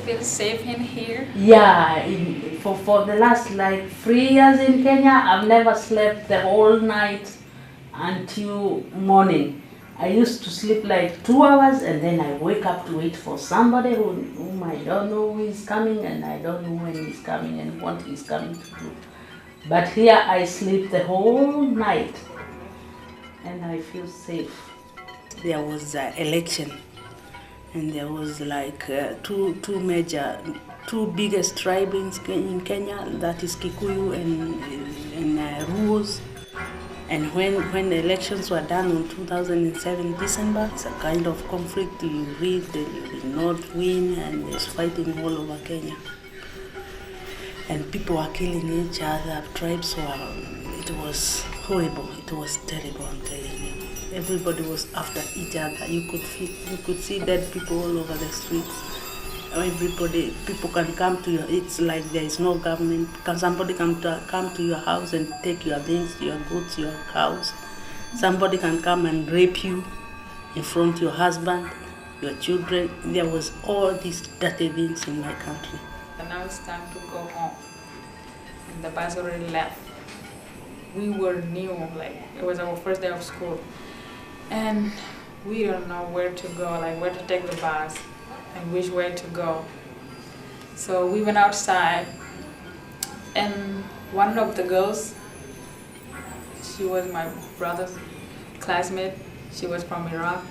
feel safe in here? Yeah, for the last like 3 years in Kenya, I've never slept the whole night until morning. I used to sleep like 2 hours and then I wake up to wait for somebody whom I don't know who is coming and I don't know when he's coming and what he's coming to do. But here I sleep the whole night and I feel safe. There was an election and there was like two biggest tribes in Kenya, that is Kikuyu and Ruos. And when the elections were done in 2007 December, it's a kind of conflict. You read they did not win, and there's fighting all over Kenya. And people were killing each other. Tribes were. It was horrible. It was terrible. I'm telling you. Everybody was after each other. You could see dead people all over the streets. People can come to you. It's like there is no government. Somebody come to your house and take your things, your goods, your cows. Somebody can come and rape you in front of your husband, your children. There was all these dirty things in my country. And now it's time to go home. And the bus already left. We were new, like it was our first day of school. And we don't know where to go, like where to take the bus and which way to go. So we went outside and one of the girls, she was my brother's classmate. She was from Iraq.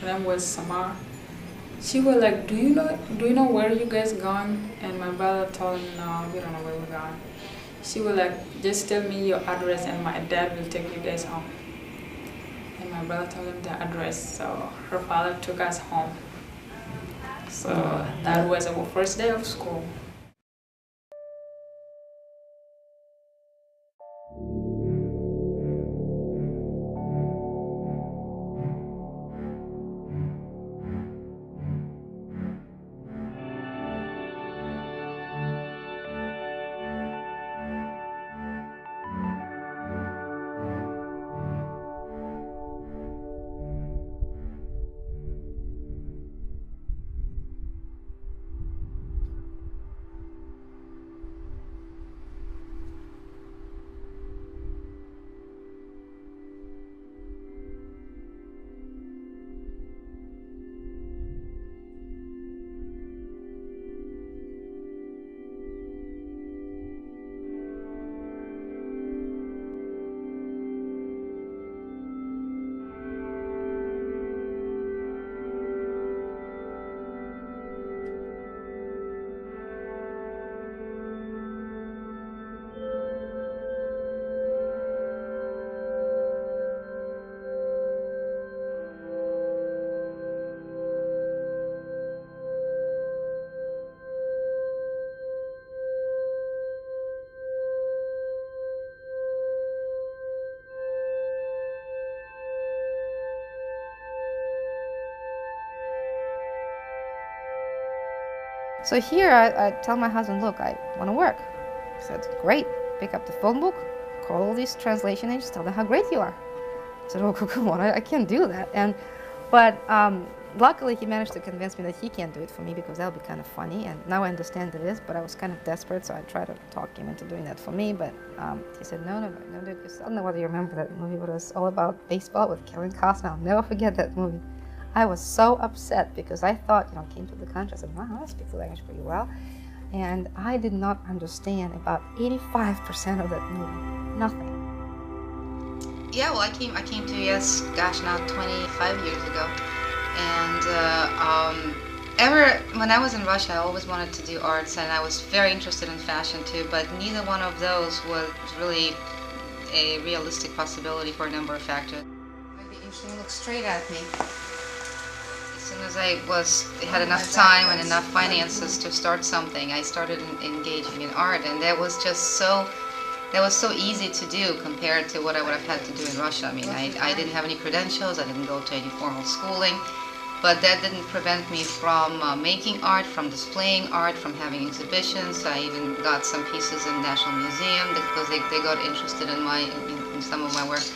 Her name was Samar. She was like, do you know where you guys gone? And my brother told him, no, we don't know where we're going. She was like, just tell me your address and my dad will take you guys home. And my brother told him the address, so her father took us home. So that was our first day of school. So here I tell my husband, look, I want to work. He said, great, pick up the phone book, call all these translation agents, tell them how great you are. I said, oh, come on, I can't do that. But luckily he managed to convince me that he can't do it for me because that would be kind of funny. And now I understand it is, but I was kind of desperate, so I tried to talk him into doing that for me. But he said, no, because I don't know whether you remember that movie, but it was all about baseball with Kevin Costner. I'll never forget that movie. I was so upset because I thought, I came to the country, I said, wow, I speak the language pretty well. And I did not understand about 85% of that movie, nothing. Yeah, well, I came to US, gosh, now 25 years ago. And when I was in Russia, I always wanted to do arts, and I was very interested in fashion too, but neither one of those was really a realistic possibility for a number of factors. Maybe you should look straight at me. As soon as I had enough time and enough finances to start something, I started engaging in art, and that was so easy to do compared to what I would have had to do in Russia. I mean, I didn't have any credentials, I didn't go to any formal schooling, but that didn't prevent me from making art, from displaying art, from having exhibitions. I even got some pieces in National Museum because they got interested in some of my work.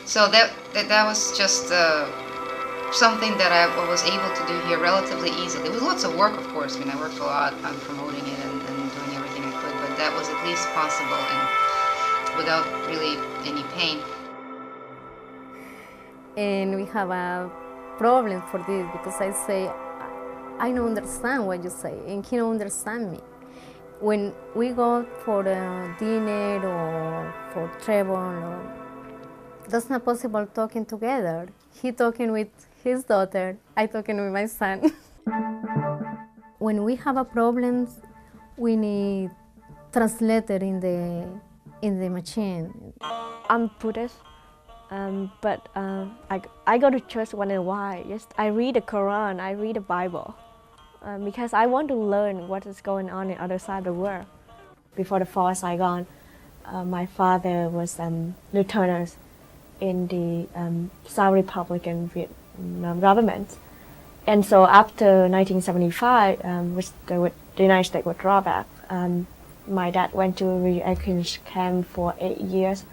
So that was just something that I was able to do here relatively easily. It was lots of work, of course. I mean, I worked a lot on promoting it and doing everything I could, but that was at least possible and without really any pain. And we have a problem for this because I say, I don't understand what you say, and he don't understand me. When we go for a dinner or for travel, that's not possible talking together. He talking with his daughter, I talking with my son. When we have a problem, we need translator in the machine. I'm Buddhist, but I go to church once in a while. Yes, I read the Quran, I read the Bible, because I want to learn what is going on the other side of the world. Before the fall of Saigon, my father was lieutenant in the South Republican Vietnam government. And so after 1975, which the United States would draw back, my dad went to a re-education camp for 8 years.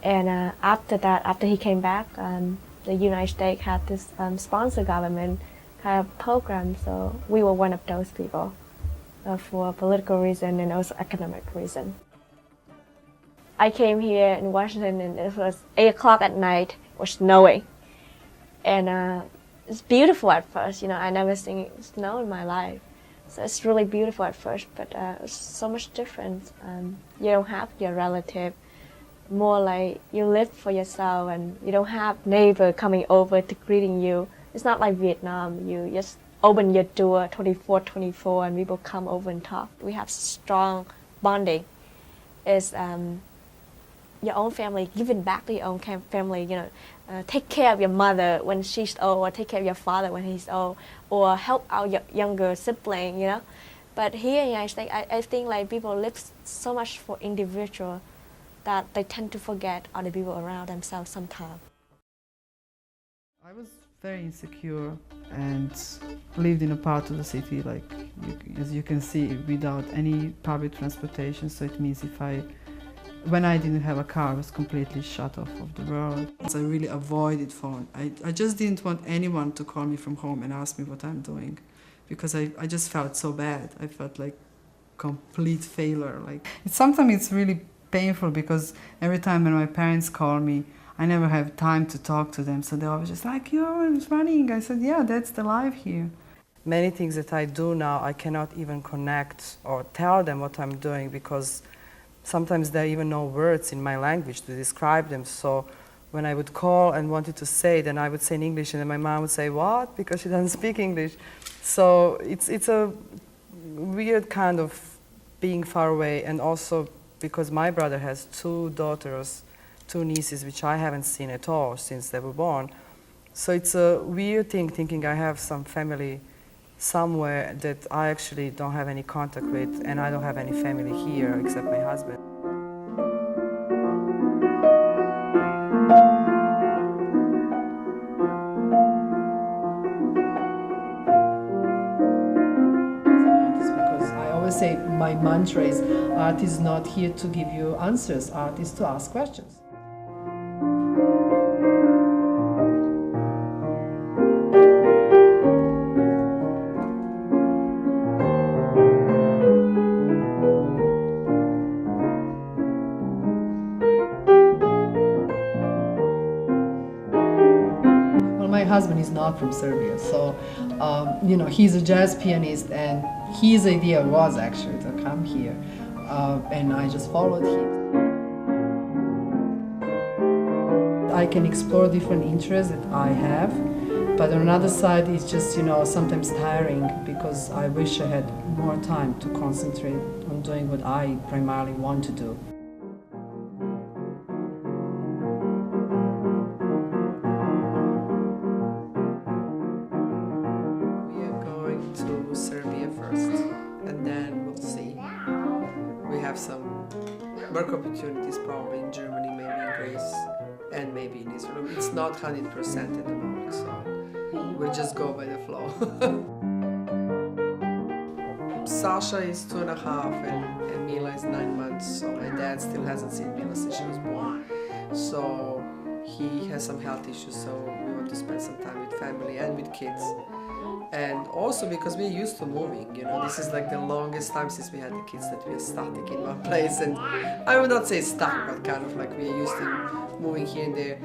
And after that, after he came back, the United States had this sponsor government kind of program. So we were one of those people for political reason and also economic reason. I came here in Washington and it was 8 o'clock at night, it was snowing. And it's beautiful at first, you know, I never seen snow in my life. So it's really beautiful at first, but it's so much different. You don't have your relative, more like you live for yourself and you don't have neighbor coming over to greeting you. It's not like Vietnam, you just open your door 24/24 and people come over and talk. We have strong bonding. It's your own family, giving back to your own family, you know, take care of your mother when she's old, or take care of your father when he's old, or help out your younger sibling, you know. But here in the United States, I think like people live so much for individual that they tend to forget other people around themselves sometimes. I was very insecure and lived in a part of the city, like as you can see, without any public transportation. So it means when I didn't have a car, I was completely shut off of the world. So I really avoided phone. I just didn't want anyone to call me from home and ask me what I'm doing, because I just felt so bad. I felt like complete failure. Sometimes it's really painful because every time when my parents call me, I never have time to talk to them. So they're always just like, you're always running. I said, yeah, that's the life here. Many things that I do now, I cannot even connect or tell them what I'm doing, because sometimes there are even no words in my language to describe them. So when I would call and wanted to say, then I would say in English, and then my mom would say, what? Because she doesn't speak English. So it's a weird kind of being far away, and also because my brother has 2 daughters, 2 nieces, which I haven't seen at all since they were born. So it's a weird thing thinking I have some family somewhere that I actually don't have any contact with, and I don't have any family here except my husband. Because I always say my mantra is, art is not here to give you answers, art is to ask questions. My husband is not from Serbia, so you know, he's a jazz pianist, and his idea was actually to come here, and I just followed him. I can explore different interests that I have, but on another side, it's just, you know, sometimes tiring, because I wish I had more time to concentrate on doing what I primarily want to do. To Serbia first, and then we'll see. We have some work opportunities probably in Germany, maybe in Greece, and maybe in Israel. It's not 100% at the moment, so we'll just go by the flow. Sasha is 2.5 and Mila is 9 months, so my dad still hasn't seen Mila since she was born. So he has some health issues, so we want time to spend some time with family and with kids. And also because we're used to moving, you know, this is like the longest time since we had the kids that we are static in one place. And I would not say stuck, but kind of like we are used to moving here and there.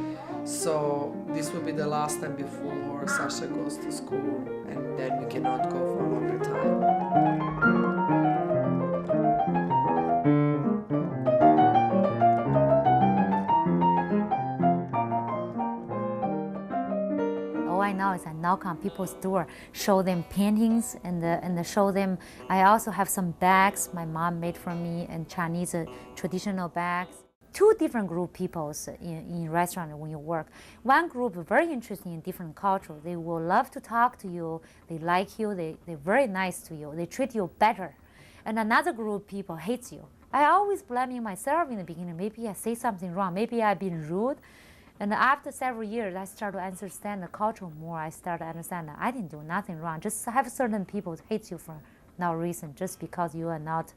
So this will be the last time before Sasha goes to school, and then we cannot go for a longer time. All I know is I knock on people's door, show them paintings, and show them. I also have some bags my mom made for me, and Chinese traditional bags. Two different group people in restaurant when you work. One group very interested in different culture. They will love to talk to you. They like you. They're very nice to you. They treat you better. And another group people hates you. I always blaming myself in the beginning. Maybe I say something wrong. Maybe I've been rude. And after several years, I start to understand the culture more. I start to understand that I didn't do nothing wrong. Just have certain people hate you for no reason, just because you are not,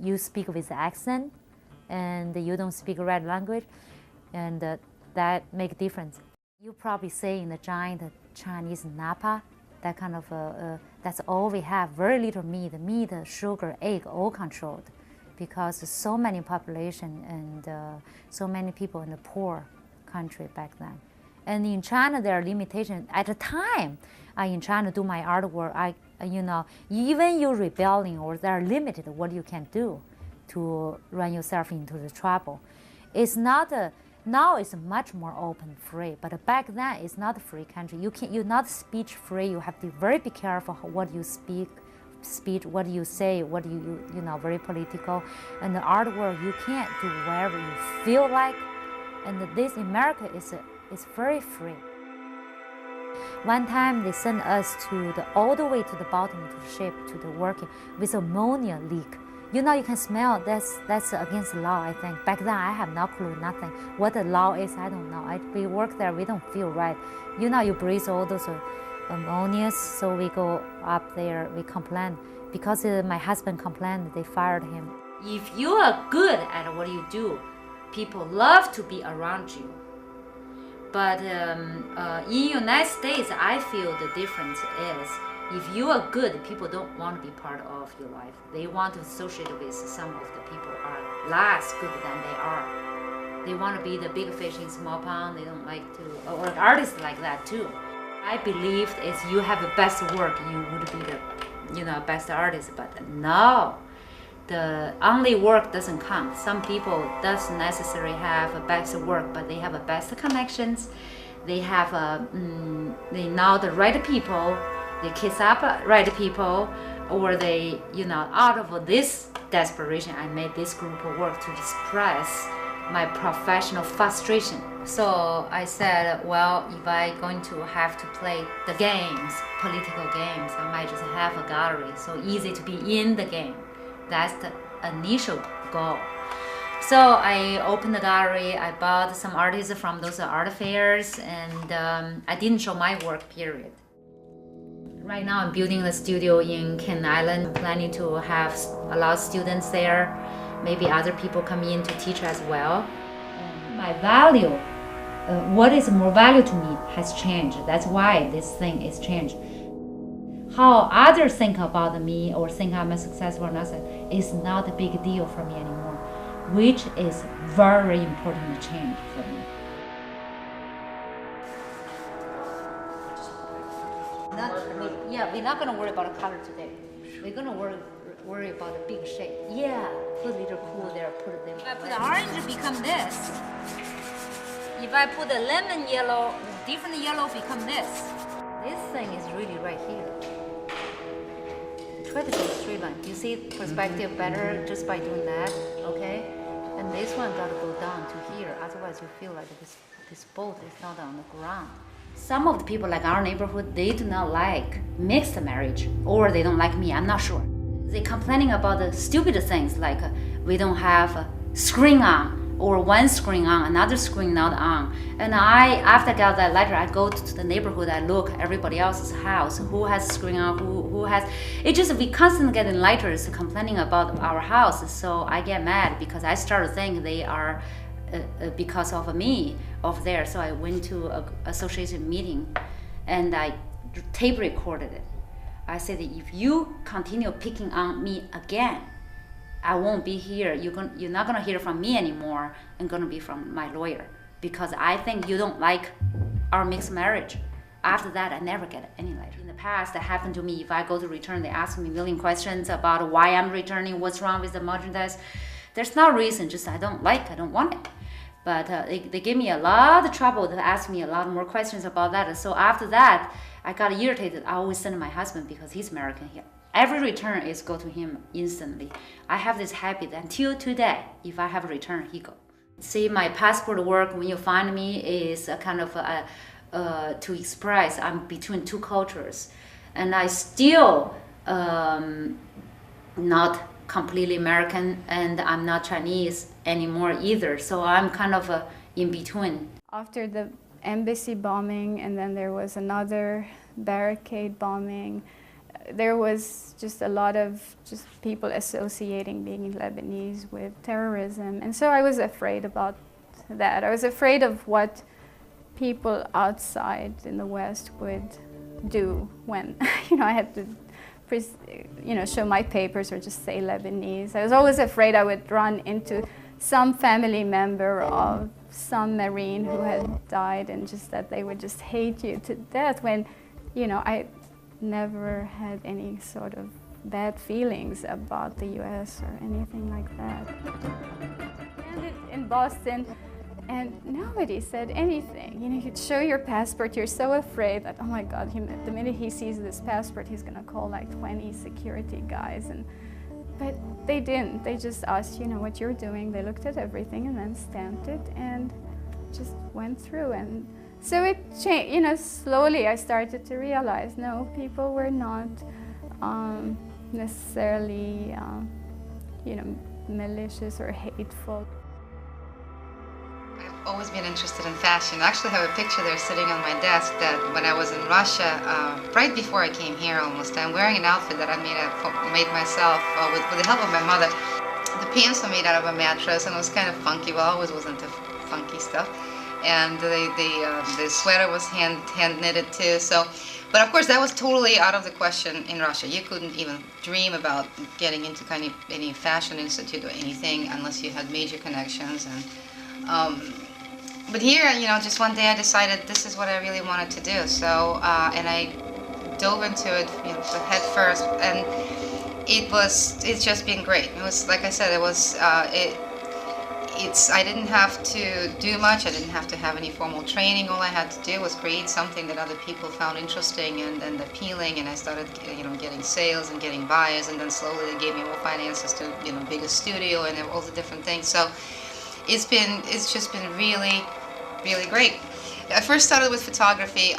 you speak with accent, and you don't speak the right language, and that make a difference. You probably say in the giant Chinese Napa, that kind of, that's all we have, very little meat, sugar, egg, all controlled, because so many population and so many people in the poor country back then. And in China, there are limitations. At the time, in China do my artwork, even you rebelling or they are limited what you can do to run yourself into the trouble. It's not now it's much more open, free, but back then it's not a free country. You're not speech free. You have to be careful what you speak, what you say, what you very political. And the artwork, you can't do whatever you feel like. And this in America is very free. One time they sent us all the way to the bottom to the ship, to the working with ammonia leak. You can smell, that's against the law, I think. Back then, I have no clue, nothing. What the law is, I don't know. We work there, we don't feel right. You breathe all those ammonias, so we go up there, we complain. Because my husband complained, they fired him. If you are good at what you do, people love to be around you. But in the United States, I feel the difference is, if you are good, people don't want to be part of your life. They want to associate with some of the people are less good than they are. They want to be the big fish in small pond. They don't like to, or artists like that too. I believe if you have the best work, you would be the best artist. But no, the only work doesn't count. Some people doesn't necessarily have a best work, but they have a best connections. They have they know the right people. They kiss up right people, or they, out of this desperation, I made this group of work to express my professional frustration. So I said, well, if I'm going to have to play the games, political games, I might just have a gallery. So easy to be in the game. That's the initial goal. So I opened the gallery. I bought some artists from those art fairs, and I didn't show my work, period. Right now I'm building a studio in Ken Island. I'm planning to have a lot of students there. Maybe other people come in to teach as well. My value, what is more value to me has changed. That's why this thing is changed. How others think about me or think I'm a successful or not is not a big deal for me anymore, which is very important change for me. We're not going to worry about the color today. We're going to worry about the big shape. Yeah, put a little cool there, put them. If I put the orange, become this. If I put the lemon yellow, different yellow become this. This thing is really right here. Try to go straight line. You see perspective better just by doing that, okay? And this one got to go down to here. Otherwise, you feel like this boat is not on the ground. Some of the people like our neighborhood, they do not like mixed marriage, or they don't like me, I'm not sure. They're complaining about the stupid things like we don't have a screen on, or one screen on, another screen not on. And after I got that letter, I go to the neighborhood, I look at everybody else's house, who has screen on, who has, we constantly getting letters complaining about our house. So I get mad because I start to think they are because of me, of there. So I went to a association meeting and I tape recorded it. I said, if you continue picking on me again, I won't be here. You're not gonna hear from me anymore. I'm gonna be from my lawyer, because I think you don't like our mixed marriage. After that, I never get any letter. In the past, that happened to me. If I go to return, they ask me a million questions about why I'm returning, what's wrong with the merchandise. There's no reason, just I don't want it. But they gave me a lot of trouble to ask me a lot more questions about that. So after that, I got irritated. I always send my husband, because he's American here. Every return is go to him instantly. I have this habit until today. If I have a return, he go. See, my passport work when you find me is a kind of to express I'm between two cultures, and I still not completely American, and I'm not Chinese anymore either. So I'm kind of in between. After the embassy bombing, and then there was another barricade bombing, there was just a lot of just people associating being Lebanese with terrorism. And so I was afraid about that. I was afraid of what people outside in the West would do when, I had to, show my papers or just say Lebanese. I was always afraid I would run into some family member of some Marine who had died, and just that they would just hate you to death when, I never had any sort of bad feelings about the US or anything like that. I landed in Boston, and nobody said anything. You'd show your passport, you're so afraid that, oh my God, the minute he sees this passport, he's gonna call like 20 security guys. But they didn't. They just asked, what you're doing. They looked at everything and then stamped it and just went through. And so it changed, slowly I started to realize, no, people were not necessarily, malicious or hateful. I've always been interested in fashion. I actually have a picture there sitting on my desk that when I was in Russia, right before I came here almost, I'm wearing an outfit that I made myself with the help of my mother. The pants were made out of a mattress, and it was kind of funky. Well, I always was into funky stuff. And the sweater was hand knitted too. So, but of course that was totally out of the question in Russia. You couldn't even dream about getting into any fashion institute or anything unless you had major connections. And but here, just one day I decided this is what I really wanted to do. So, and I dove into it, head first, and it's just been great. It was, like I said, I didn't have to do much. I didn't have to have any formal training. All I had to do was create something that other people found interesting and appealing, and I started, getting sales and getting buyers, and then slowly they gave me more finances to, bigger studio and all the different things. So it's just been really, really great. I first started with photography,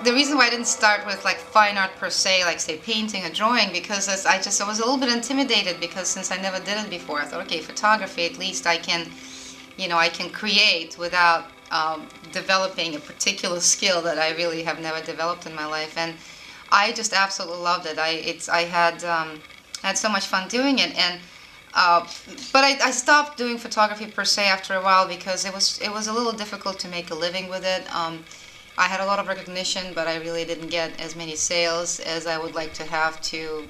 the reason why I didn't start with like fine art per se, like say painting or drawing, because I was a little bit intimidated, because since I never did it before, I thought, okay, photography, at least I can, I can create without developing a particular skill that I really have never developed in my life. And I just absolutely loved it. I had so much fun doing it, and but I stopped doing photography per se after a while, because it was a little difficult to make a living with it. I had a lot of recognition, but I really didn't get as many sales as I would like to have to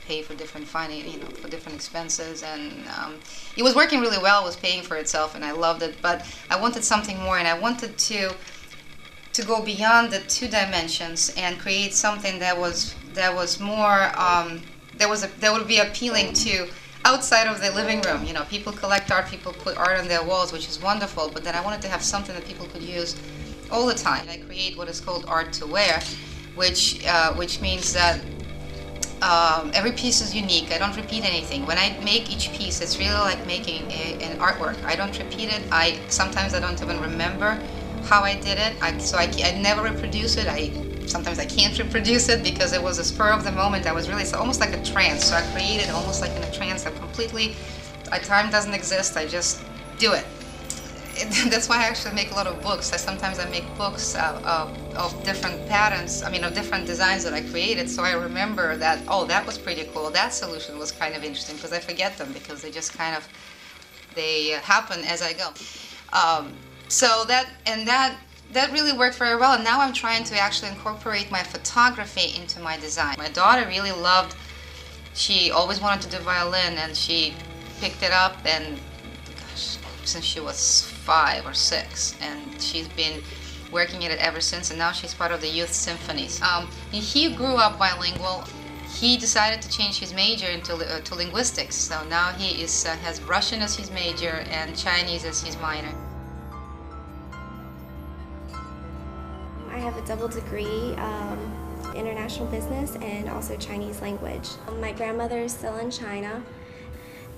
pay for different for different expenses. And it was working really well. It was paying for itself, and I loved it. But I wanted something more, and I wanted to go beyond the 2 dimensions and create something that was more that would be appealing to outside of the living room. People collect art, people put art on their walls, which is wonderful. But then I wanted to have something that people could use all the time. I create what is called art to wear, which means that every piece is unique. I don't repeat anything. When I make each piece, it's really like making an artwork. I don't repeat it. Sometimes I don't even remember how I did it. I never reproduce it. Sometimes I can't reproduce it because it was a spur of the moment. I was really almost like a trance. So I created almost like in a trance. Time doesn't exist. I just do it. That's why I actually make a lot of books. Sometimes I make books of different patterns, of different designs that I created, so I remember that, oh, that was pretty cool, that solution was kind of interesting, because I forget them, because they just they happen as I go. So that really worked very well. And now I'm trying to actually incorporate my photography into my design. My daughter really loved, she always wanted to do violin, and she picked it up, and gosh, since she was 5 or 6, and she's been working at it ever since, and now she's part of the youth symphonies. He grew up bilingual. He decided to change his major to linguistics, so now he has Russian as his major and Chinese as his minor. I have a double degree, international business and also Chinese language. My grandmother is still in China,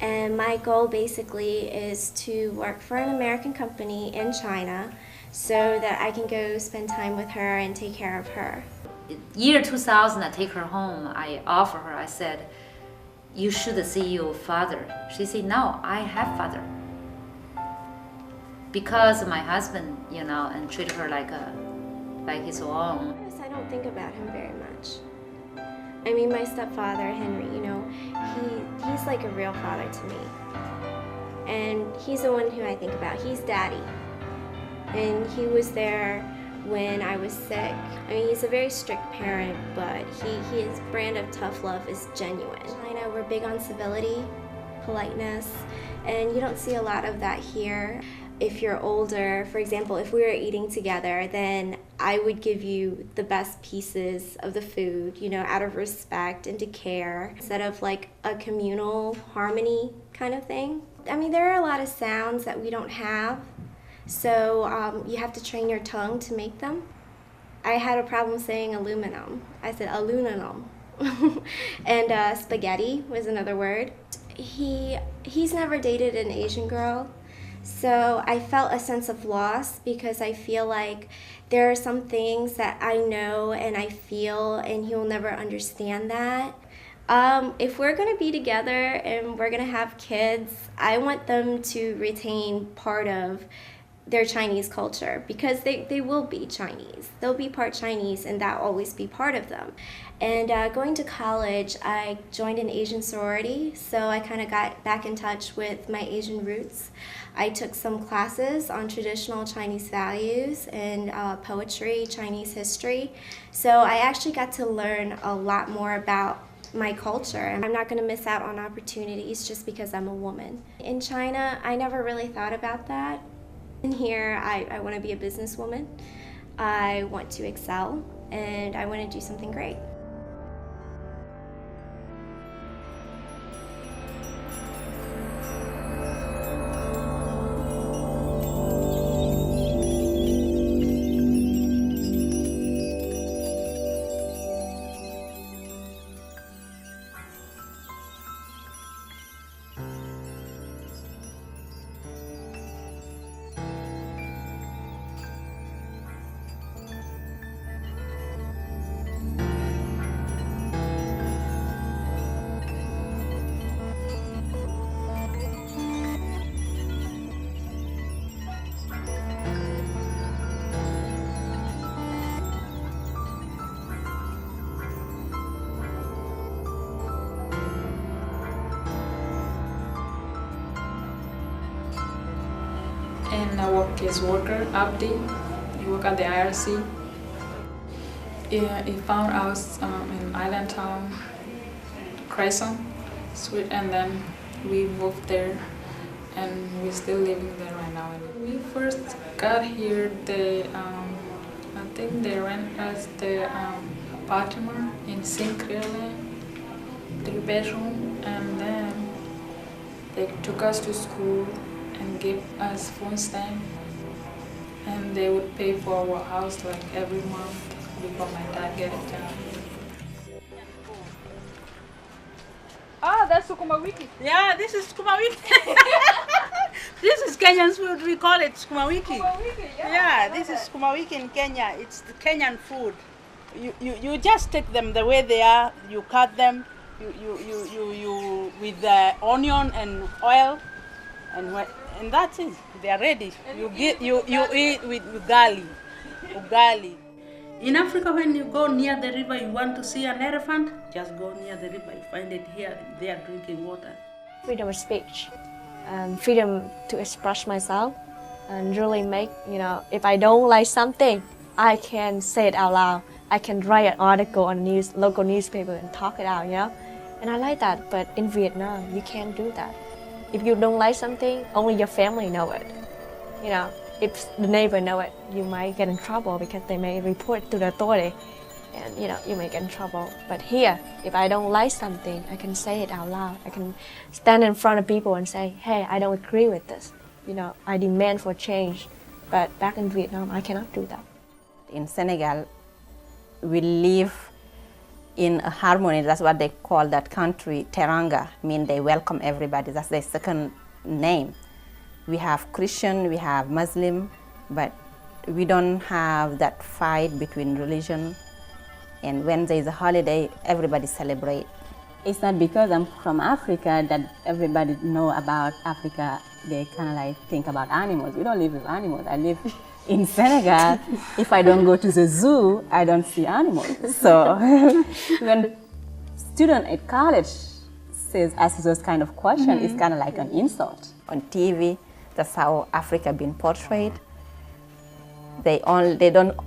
and my goal basically is to work for an American company in China so that I can go spend time with her and take care of her. Year 2000, I take her home. I offer her, I said, you should see your father. She said, no, I have father. Because my husband, and treat her like his own. I don't think about him very much. I mean, my stepfather, Henry, he's like a real father to me. And he's the one who I think about. He's daddy. And he was there when I was sick. I mean, he's a very strict parent, but his brand of tough love is genuine. I know we're big on civility, politeness, and you don't see a lot of that here. If you're older, for example, if we were eating together, then I would give you the best pieces of the food, out of respect and to care, instead of like a communal harmony kind of thing. I mean, there are a lot of sounds that we don't have, so you have to train your tongue to make them. I had a problem saying aluminum. I said aluminum. And spaghetti was another word. He's never dated an Asian girl. So I felt a sense of loss because I feel like there are some things that I know and I feel, and he'll never understand that. If we're going to be together and we're going to have kids, I want them to retain part of their Chinese culture, because they will be Chinese. They'll be part Chinese, and that will always be part of them. And going to college, I joined an Asian sorority, so I kind of got back in touch with my Asian roots. I took some classes on traditional Chinese values and poetry, Chinese history. So I actually got to learn a lot more about my culture, and I'm not going to miss out on opportunities just because I'm a woman. In China, I never really thought about that. In here, I want to be a businesswoman. I want to excel, and I want to do something great. And I work as worker, Abdi. He work at the IRC. He found us in Island Town, Crescent, and then we moved there, and we're still living there right now. When we first got here, I think they rent us the apartment in Sinclairland, 3-bedroom, and then they took us to school and gave us food stamp, and they would pay for our house like every month before my dad get a job. Ah, that's sukuma wiki. Yeah, this is sukuma wiki. This is Kenyan food. We call it sukuma wiki. Yeah, this is sukuma wiki in Kenya. It's the Kenyan food. You just take them the way they are. You cut them. You with the onion and oil, and that's it. They are ready. You eat with ugali. In Africa, when you go near the river, you want to see an elephant, just go near the river. You find it here. They are drinking water. Freedom of speech, freedom to express myself, and really make, if I don't like something, I can say it out loud. I can write an article on local newspaper and talk it out, And I like that, but in Vietnam, you can't do that. If you don't like something, only your family know it. If the neighbor know it, you might get in trouble because they may report to the authority, and you may get in trouble. But here, if I don't like something, I can say it out loud. I can stand in front of people and say, hey, I don't agree with this. I demand for change. But back in Vietnam, I cannot do that. In Senegal, we live in a harmony. That's what they call that country, Teranga, mean they welcome everybody. That's their second name. We have Christian, we have Muslim, but we don't have that fight between religion. And when there's a holiday, everybody celebrate. It's not because I'm from Africa that everybody know about Africa. They kind of like think about animals. We don't live with animals. I live in Senegal. If I don't go to the zoo, I don't see animals. So when student at college asks those kind of questions, it's kind of like an insult. On TV, that's how Africa been portrayed. They don't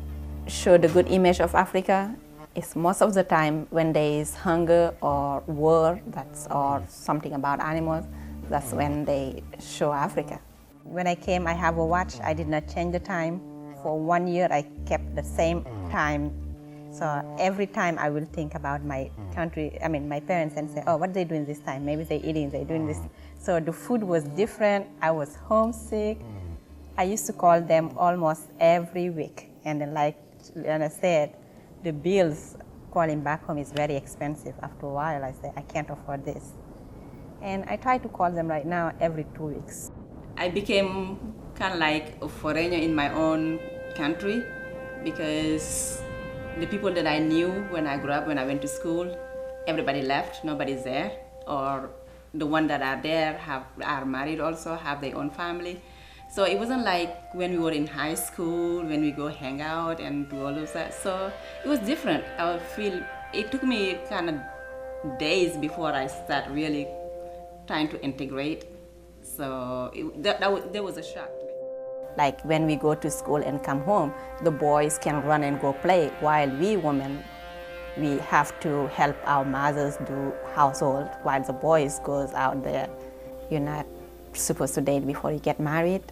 show the good image of Africa. It's most of the time when there is hunger or war, or something about animals, that's when they show Africa. When I came, I have a watch. I did not change the time. For 1 year, I kept the same time. So every time I will think about my country, my parents, and say, oh, what are they doing this time? Maybe they're eating, they're doing this. So the food was different. I was homesick. I used to call them almost every week. And then like Lena said, the bills calling back home is very expensive. After a while, I say, I can't afford this. And I try to call them right now every 2 weeks. I became kind of like a foreigner in my own country because the people that I knew when I grew up, when I went to school, everybody left, nobody's there. Or the ones that are there are married also, have their own family. So it wasn't like when we were in high school, when we go hang out and do all of that. So it was different. I feel it took me kind of days before I start really trying to integrate. So there was a shock to me. Like when we go to school and come home, the boys can run and go play, while we women, we have to help our mothers do household, while the boys goes out there. You're not supposed to date before you get married.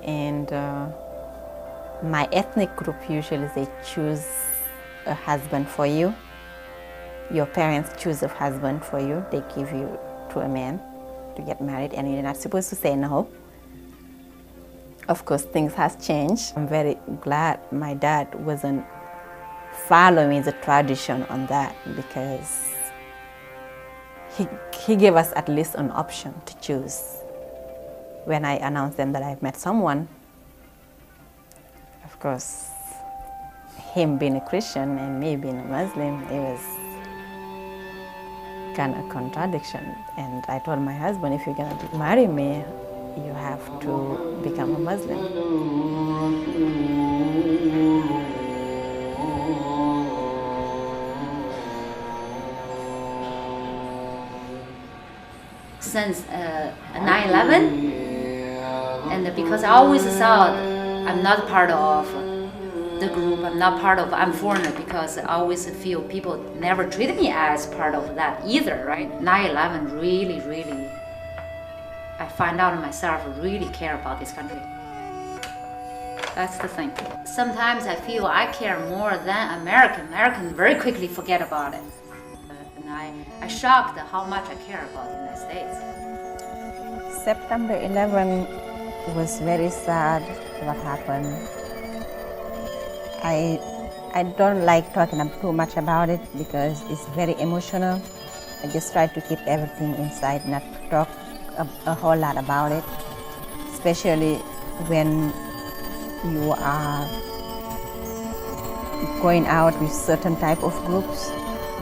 And my ethnic group, usually they choose a husband for you. Your parents choose a husband for you. They give you to a man to get married, and you're not supposed to say no. Of course, things has changed. I'm very glad my dad wasn't following the tradition on that, because he gave us at least an option to choose. When I announced them that I've met someone, of course, him being a Christian and me being a Muslim, it was kind of a contradiction. And I told my husband, if you're going to marry me, you have to become a Muslim. Since 9/11, and because I always thought I'm not part of the group, I'm foreigner, because I always feel people never treat me as part of that either, right? 9/11 really, I find out myself really care about this country. That's the thing. Sometimes I feel I care more than American. Americans very quickly forget about it. And I'm shocked how much I care about the United States. September 11 was very sad what happened. I don't like talking too much about it because it's very emotional. I just try to keep everything inside, not to talk a whole lot about it, especially when you are going out with certain type of groups.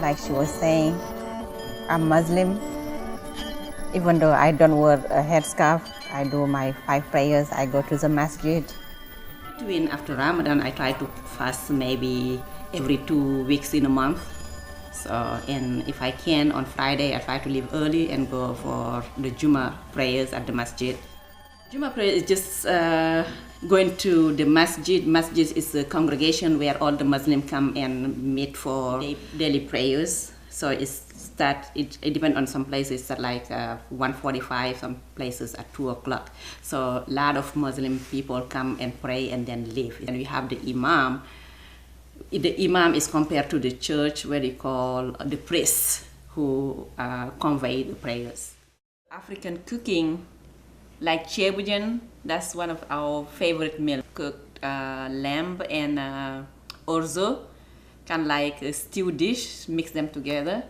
Like she was saying, I'm Muslim. Even though I don't wear a headscarf, I do my 5 prayers, I go to the masjid. After Ramadan, I try to fast maybe every 2 weeks in a month. So, and if I can, on Friday, I try to leave early and go for the Jummah prayers at the masjid. Juma prayer is just going to the masjid. Masjid is a congregation where all the Muslims come and meet for daily prayers. So it depends on some places at like 1:45, some places at 2 o'clock. So a lot of Muslim people come and pray and then leave. And we have the imam. The imam is compared to the church where they call the priests who convey the prayers. African cooking, like chebujan, that's one of our favorite meals. Cooked lamb and orzo, kind of like a stew dish, mix them together.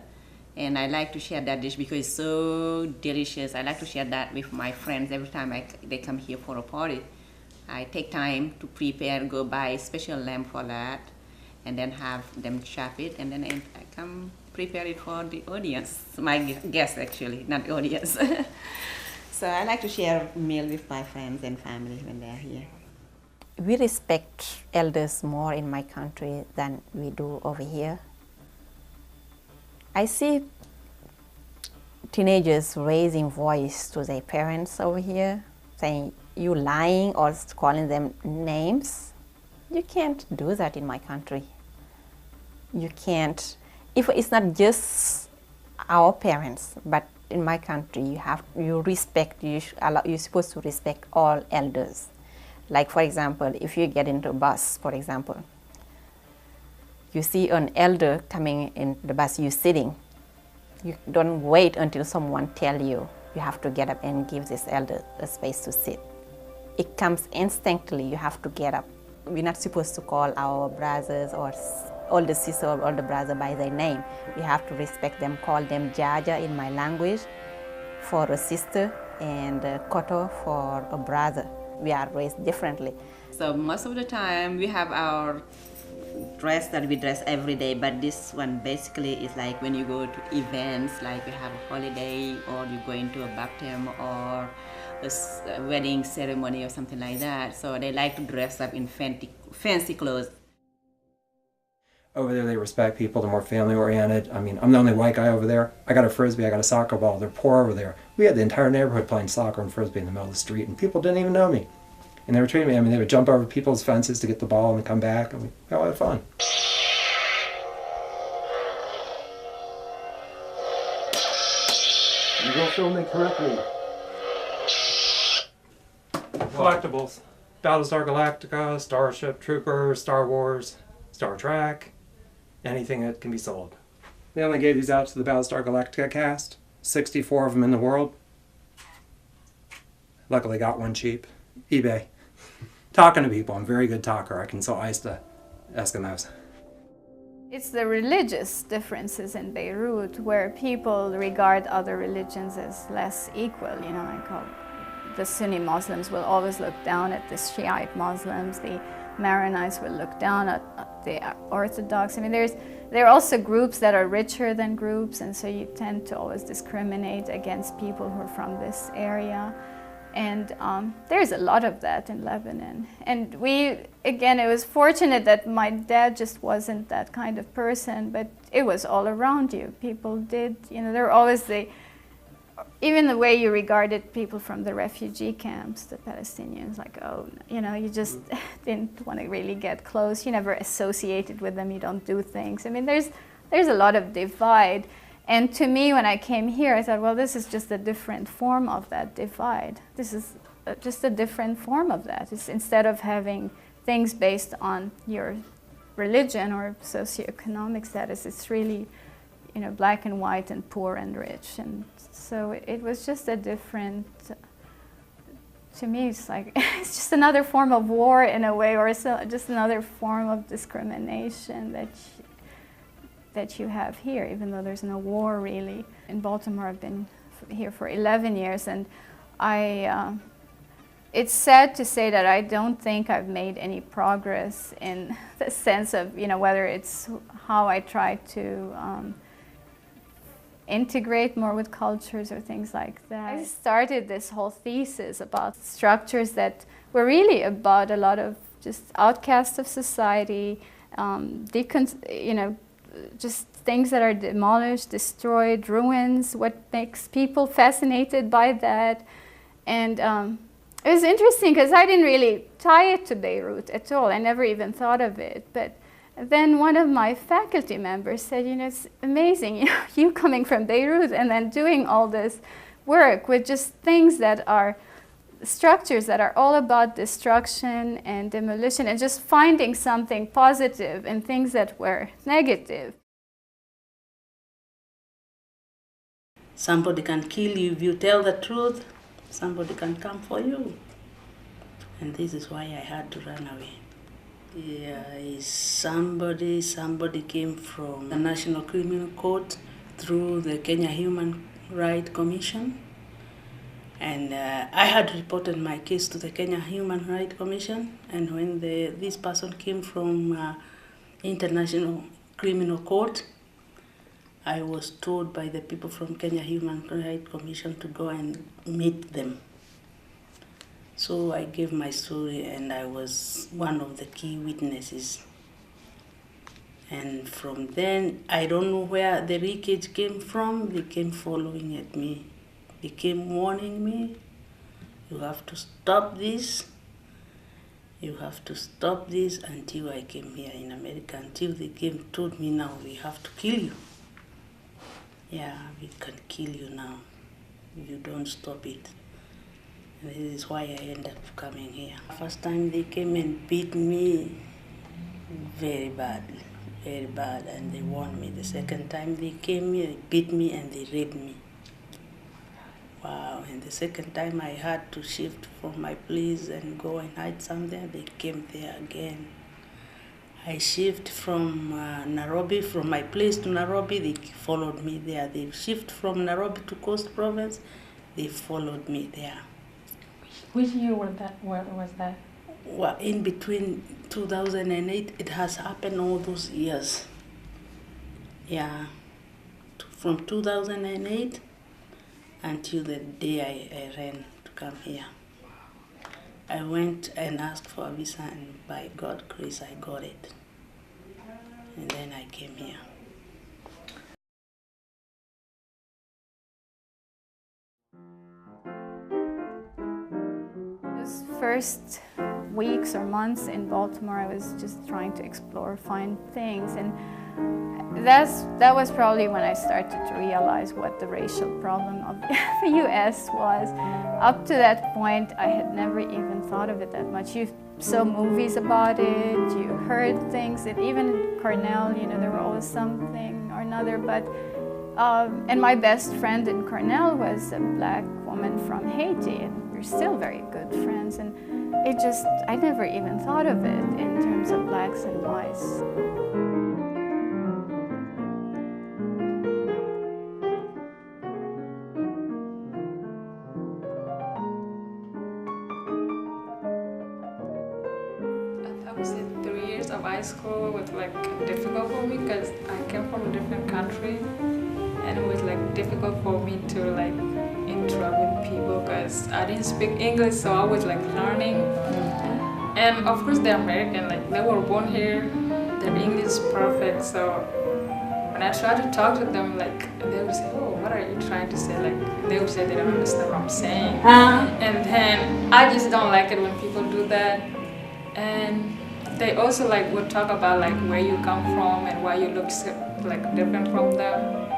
And I like to share that dish because it's so delicious. I like to share that with my friends every time they come here for a party. I take time to prepare, go buy special lamb for that, and then have them chop it, and then I come prepare it for the audience, my guests actually, not the audience. So I like to share a meal with my friends and family when they're here. We respect elders more in my country than we do over here. I see teenagers raising voice to their parents over here, saying, "You lying," or calling them names. You can't do that in my country. You can't. If it's not just our parents, but in my country, you're supposed to respect all elders. Like, for example, if you get into a bus, for example, you see an elder coming in the bus, you're sitting. You don't wait until someone tells you. You have to get up and give this elder a space to sit. It comes instinctively, you have to get up. We're not supposed to call our brothers or older sister or older brother by their name. We have to respect them, call them Jaja in my language for a sister and Koto for a brother. We are raised differently. So most of the time we have our dress that we dress every day, but this one basically is like when you go to events, like you have a holiday or you go into a baptism or a wedding ceremony or something like that. So they like to dress up in fancy clothes. Over there they respect people, they're more family oriented. I mean, I'm the only white guy over there. I got a frisbee, I got a soccer ball, they're poor over there. We had the entire neighborhood playing soccer and frisbee in the middle of the street and people didn't even know me. And they were treating me, I mean, they would jump over people's fences to get the ball and come back, and we had a lot of fun. You don't film me correctly. Collectibles. Battlestar Galactica, Starship Troopers, Star Wars, Star Trek, anything that can be sold. They only gave these out to the Battlestar Galactica cast, 64 of them in the world. Luckily got one cheap. eBay. Talking to people, I'm a very good talker. I can sell ice to Eskimos. It's the religious differences in Beirut where people regard other religions as less equal. You know, the Sunni Muslims will always look down at the Shiite Muslims. The Maronites will look down at the Orthodox. I mean, there are also groups that are richer than groups, and so you tend to always discriminate against people who are from this area. And there's a lot of that in Lebanon. And it was fortunate that my dad just wasn't that kind of person, but it was all around you. People did, there were always even the way you regarded people from the refugee camps, the Palestinians, like, oh, you just didn't want to really get close. You never associated with them, you don't do things. I mean, there's a lot of divide. And to me, when I came here, I thought, well, this is just a different form of that divide. This is just a different form of that. Instead of having things based on your religion or socioeconomic status, it's really, black and white and poor and rich. And so it was just a different, to me, it's like, it's just another form of war in a way, or just another form of discrimination that you have here, even though there's no war really. In Baltimore, I've been here for 11 years, and it's sad to say that I don't think I've made any progress in the sense of, whether it's how I try to integrate more with cultures or things like that. I started this whole thesis about structures that were really about a lot of just outcasts of society, just things that are demolished, destroyed, ruins, what makes people fascinated by that. And it was interesting because I didn't really tie it to Beirut at all. I never even thought of it. But then one of my faculty members said, you know, it's amazing, you know, you coming from Beirut and then doing all this work with just things that are structures that are all about destruction and demolition, and just finding something positive in things that were negative. Somebody can kill you if you tell the truth. Somebody can come for you. And this is why I had to run away. Yeah, somebody came from the National Criminal Court through the Kenya Human Rights Commission. And I had reported my case to the Kenya Human Rights Commission. And when this person came from International Criminal Court, I was told by the people from Kenya Human Rights Commission to go and meet them. So I gave my story, and I was one of the key witnesses. And from then, I don't know where the leakage came from. They came following at me. They came warning me, you have to stop this. You have to stop this, until I came here in America, until they came, told me, now we have to kill you. Yeah, we can kill you now if you don't stop it. And this is why I ended up coming here. First time they came and beat me very badly, and they warned me. The second time they came here, they beat me and they raped me. Wow, and the second time I had to shift from my place and go and hide somewhere, they came there again. I shift from Nairobi, from my place to Nairobi, they followed me there. They shift from Nairobi to Coast Province, they followed me there. Which year was that? Well, in between 2008, it has happened all those years. Yeah, from 2008 until the day I ran to come here. I went and asked for a visa, and by God's grace, I got it. And then I came here. Those first weeks or months in Baltimore, I was just trying to explore, find things, and that was probably when I started to realize what the racial problem of the U.S. was. Up to that point, I had never even thought of it that much. You saw movies about it, you heard things, and even in Cornell, you know, there were always something or another. But and my best friend in Cornell was a black woman from Haiti, and we're still very good friends. And I never even thought of it in terms of blacks and whites. High school was like difficult for me because I came from a different country, and it was like difficult for me to like interact with people because I didn't speak English, so I was like learning. And of course they're American, like they were born here, their English is perfect, so when I try to talk to them, like they would say, oh, what are you trying to say? Like they would say they don't understand what I'm saying. And then I just don't like it when people do that. And they also like would talk about like where you come from and why you look like different from them.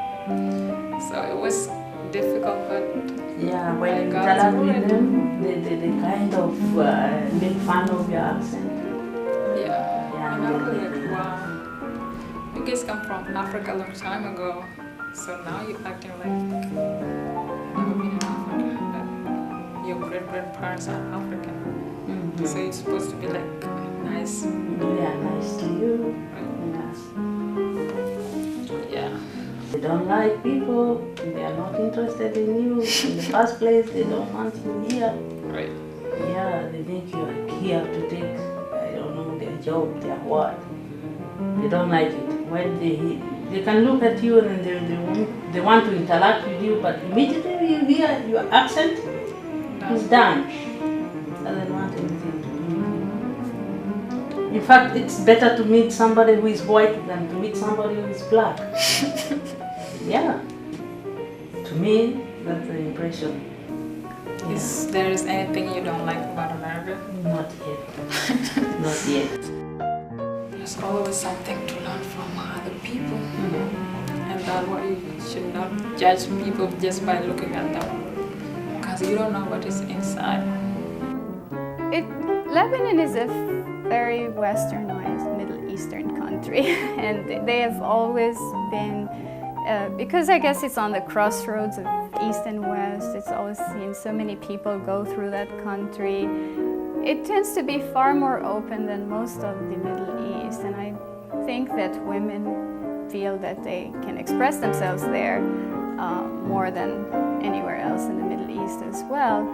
So it was difficult, but yeah, when you interact with them, they kind of make fun of your accent. Yeah. And I was like, wow, you guys come from Africa a long time ago, so now you're acting like never been in Africa. But your great-grandparents are African, so you're supposed to be like nice. Yeah, nice to you. Yeah. They don't like people, they are not interested in you. In the first place, they don't want you here. Right. Yeah, they think you're here to take, I don't know, their job, their what. They don't like it. When they can look at you and they want to interact with you, but immediately you hear your accent, it's done. Doesn't want anything to do with you. In fact, it's better to meet somebody who is white than to meet somebody who is black. Yeah. To me, that's the impression. Is there anything you don't like about America? Not yet. Not yet. There's always something to learn from other people. And that's why you should not judge people just by looking at them. Because you don't know what is inside. Lebanon is a very westernized Middle Eastern country, and they have always been, because I guess it's on the crossroads of East and West, it's always seen so many people go through that country. It tends to be far more open than most of the Middle East, and I think that women feel that they can express themselves there more than anywhere else in the Middle East as well.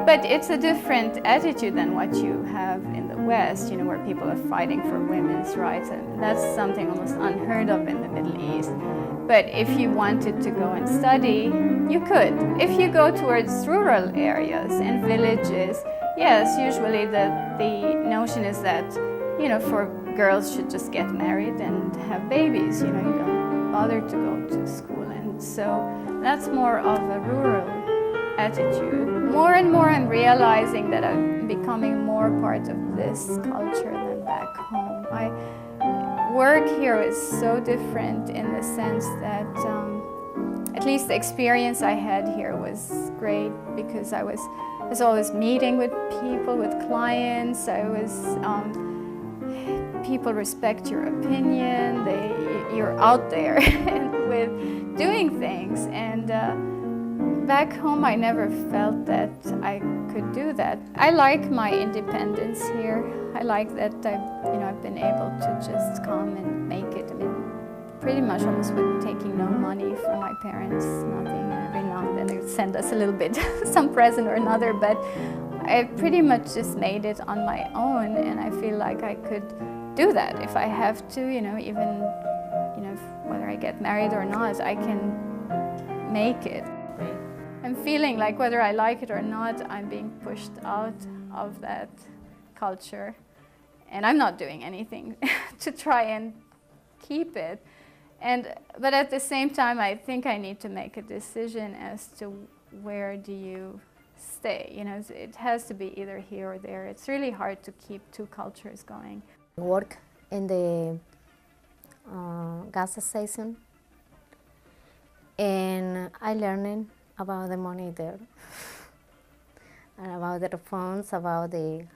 But it's a different attitude than what you have in the West, where people are fighting for women's rights, and that's something almost unheard of in the Middle East. But if you wanted to go and study, you could. If you go towards rural areas and villages, yes, usually the notion is that, for girls should just get married and have babies, you don't bother to go to school. And so that's more of a rural attitude. More and more I'm realizing that I'm becoming more part of this culture than back home. My work here is so different in the sense that at least the experience I had here was great because I was always meeting with people, with clients. People respect your opinion. You're out there with doing things. And back home, I never felt that I could do that. I like my independence here. I like that I've been able to just come and make it. I mean, pretty much almost with taking no money from my parents, nothing. Every now and then they send us a little bit, some present or another, but I pretty much just made it on my own, and I feel like I could do that if I have to, even, whether I get married or not, I can make it. I'm feeling like whether I like it or not, I'm being pushed out of that culture, and I'm not doing anything to try and keep it. But at the same time, I think I need to make a decision as to where do you stay. It has to be either here or there. It's really hard to keep two cultures going. Work in the gas station, and I learned about the money there, and about the funds, about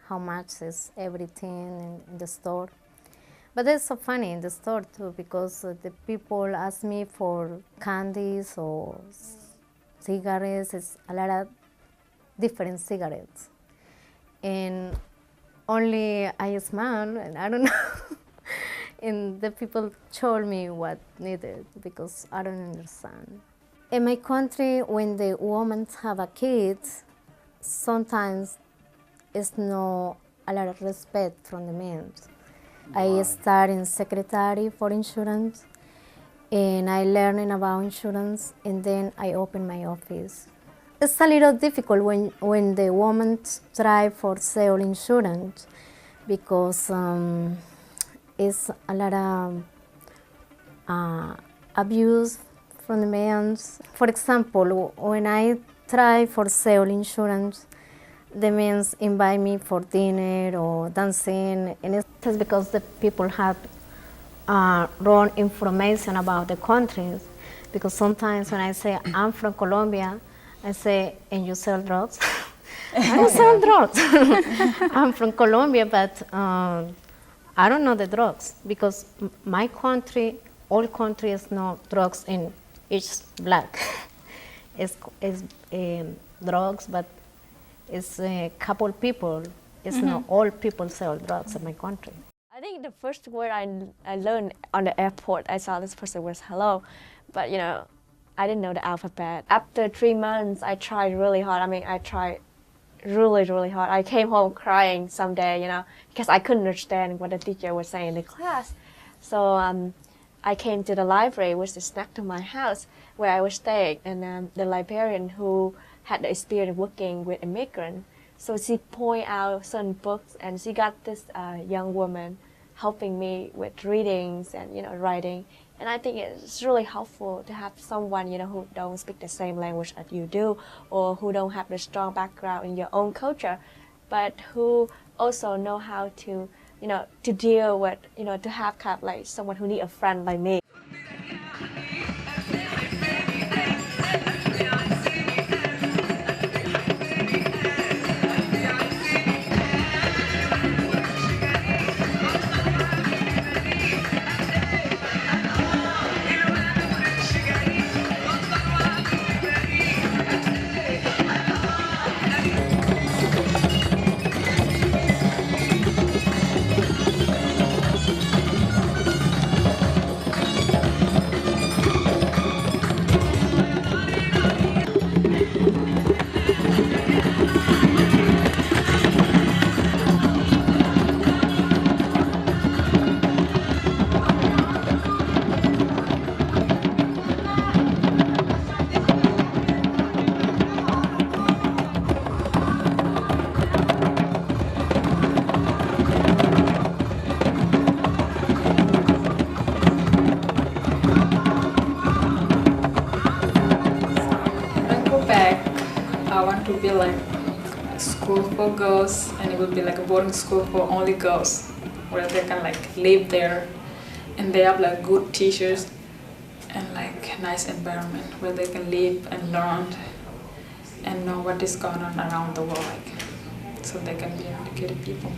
how much is everything in the store. But it's so funny in the store too, because the people ask me for candies or cigarettes. It's a lot of different cigarettes, and only I smile, and I don't know. And the people told me what needed because I don't understand. In my country, when the women have a kid, sometimes it's not a lot of respect from the men. I started secretary for insurance, and I learned about insurance, and then I opened my office. It's a little difficult when the women try for sell insurance because it's a lot of abuse from the men. For example, when I try for sale insurance, the men invite me for dinner or dancing, and it's just because the people have wrong information about the countries. Because sometimes when I say I'm from Colombia, I say, and you sell drugs? I don't sell drugs. I'm from Colombia, but I don't know the drugs because my country, all countries know drugs in each black. It's drugs, but it's a couple people. It's not all people sell drugs in my country. I think the first word I learned on the airport, I saw this person was hello, but I didn't know the alphabet. After 3 months, I tried really hard. I mean, I tried really, really hard. I came home crying someday, because I couldn't understand what the teacher was saying in the class. So I came to the library, which is next to my house, where I was staying, and the librarian who had the experience working with immigrants. So she pointed out certain books, and she got this young woman helping me with readings and writing. And I think it's really helpful to have someone, you know, who don't speak the same language as you do, or who don't have the strong background in your own culture, but who also know how to, you know, to deal with, you know, to have kind of like someone who need a friend like me. I want to build like a school for girls, and it will be like a boarding school for only girls, where they can like live there, and they have like good teachers and like a nice environment where they can live and learn and know what is going on around the world, like, so they can be educated people.